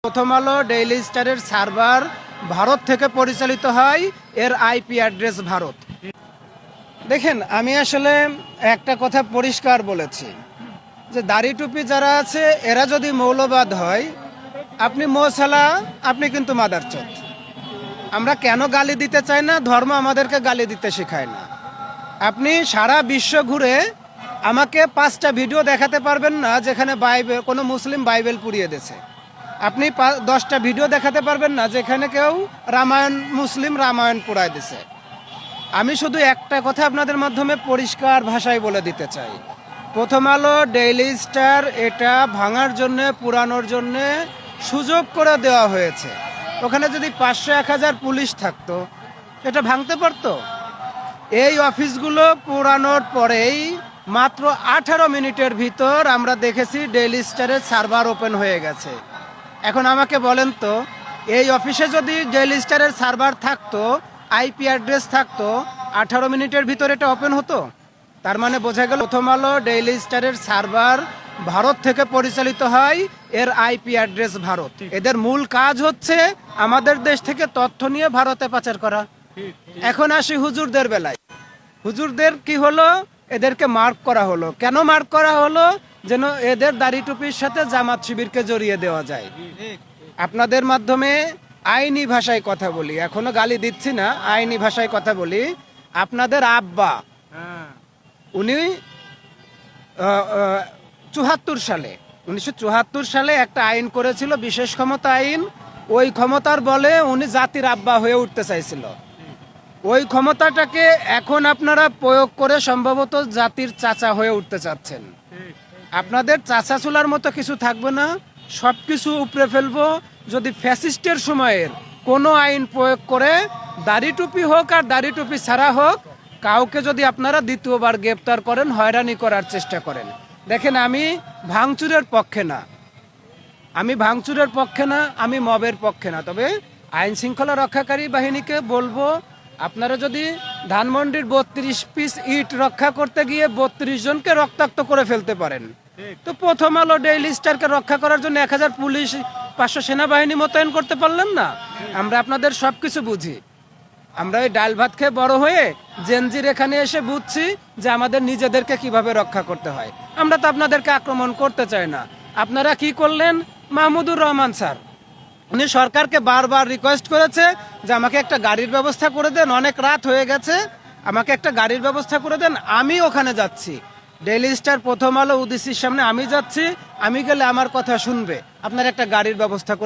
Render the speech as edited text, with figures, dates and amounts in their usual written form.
প্রথম আলো ডেইলি স্টারের সার্ভার ভারত থেকে পরিচালিত হয়, এর আইপি অ্যাড্রেস ভারত। দেখেন, আমি আসলে একটা কথা পরিষ্কার বলেছি যে দাড়ি টুপি যারা আছে এরা যদি মৌলবাদ হয়, আপনি মোসালা, আপনি কিন্তু মাদারচোদ। আমরা কেন গালি দিতে চাই না? ধর্ম আমাদেরকে গালি দিতে শেখায় না। আপনি সারা বিশ্ব ঘুরে আমাকে 5টা ভিডিও দেখাতে পারবেন না যেখানে বাইবেল, কোনো মুসলিম বাইবেল পুড়িয়ে দিয়েছে। আপনি 10টা ভিডিও দেখাতে পারবেন না যেখানে কেউ রামায়ণ, মুসলিম রামায়ণ পুড়ায় দিছে। আমি শুধু একটা কথা আপনাদের মাধ্যমে পরিষ্কার ভাষায় বলে দিতে চাই, প্রথম আলো ডেইলি স্টার এটা ভাঙার জন্যে, পুরানোর জন্যে সুযোগ করে দেওয়া হয়েছে। ওখানে যদি 500-1000 পুলিশ থাকতো এটা ভাঙতে পারতো? এই অফিসগুলো পুরানোর পরেই মাত্র 18 মিনিটের ভিতর আমরা দেখেছি ডেইলি স্টারের সার্ভার ওপেন হয়ে গেছে। এখন আমাকে বলেন তো, এই অফিসে যদি ডেইলি স্টারের সার্ভার থাকতো, আইপি অ্যাড্রেস থাকতো, 18 মিনিটের ভিতর এটা ওপেন হতো? তার মানে বোঝা গেল প্রথম আলো ডেইলি স্টারের সার্ভার ভারত থেকে পরিচালিত হয়, এর আইপি অ্যাড্রেস ভারত। এদের মূল কাজ হচ্ছে আমাদের দেশ থেকে তথ্য নিয়ে ভারতে পাচার করা। এখন আসি হুজুরদের বেলায়। হুজুরদের কি হলো? এদেরকে মার্ক করা হলো। কেন মার্ক করা হলো? যেন এদের দাড়ি টুপির সাথে জামাত শিবিরকে জড়িয়ে দেওয়া যায়। আপনাদের মাধ্যমে আইনি ভাষায় কথা বলি, এখনো গালি দিচ্ছি না, আইনি ভাষায় কথা বলি। আপনাদের আব্বা উনি 1974 সালে একটা আইন করেছিল, বিশেষ ক্ষমতা আইন। ওই ক্ষমতার বলে উনি জাতির আব্বা হয়ে উঠতে চাইছিল। ওই ক্ষমতাটাকে এখন আপনারা প্রয়োগ করে সম্ভবত জাতির চাচা হয়ে উঠতে চাচ্ছেন। আপনাদের চাচা চুলার মতো কিছু থাকবে না, সব কিছু উপরে ফেলবো যদি ফ্যাসিস্টের সময়ের কোনো আইন প্রয়োগ করে, দাড়ি টুপি হোক আর দাড়ি টুপি ছাড়া হোক, কাউকে যদি আপনারা দ্বিতীয়বার গ্রেপ্তার করেন, হয়রানি করার চেষ্টা করেন। দেখেন, আমি ভাঙচুরের পক্ষে না, আমি মবের পক্ষে না। তবে আইন শৃঙ্খলা রক্ষাকারী বাহিনীকে বলবো, আপনারা যদি ধানমন্ডির 32 পিস ইট রক্ষা করতে গিয়ে 32 জনকে রক্তাক্ত করে ফেলতে পারেন, তো প্রথম আলো ডেইলি স্টারকে রক্ষা করার জন্য 1000 পুলিশ, 500 সেনাবাহিনী মোতায়েন করতে পারলেন না? আমরা আপনাদের সবকিছু বুঝি। আমরা এই ডাল ভাত খেয়ে বড় হয়ে জেনজির এখানে এসে বুঝছি যে আমাদের নিজেদেরকে কিভাবে রক্ষা করতে হয়। আমরা তো আপনাদেরকে আক্রমণ করতে চাই না। আপনারা কি করলেন? মাহমুদুর রহমান স্যার, উনি সরকারকে বারবার রিকোয়েস্ট করেছে যে আমাকে একটা গাড়ির ব্যবস্থা করে দেন, অনেক রাত হয়ে গেছে, আমাকে একটা গাড়ির ব্যবস্থা করে দেন। আমি ওখানে যাচ্ছি, ডেইলি স্টার, প্রথম আলো, উদিসির সামনে আমি যাচ্ছি, আমি গেলে আমার কথা শুনবে, আপনার একটা গাড়ির ব্যবস্থা করে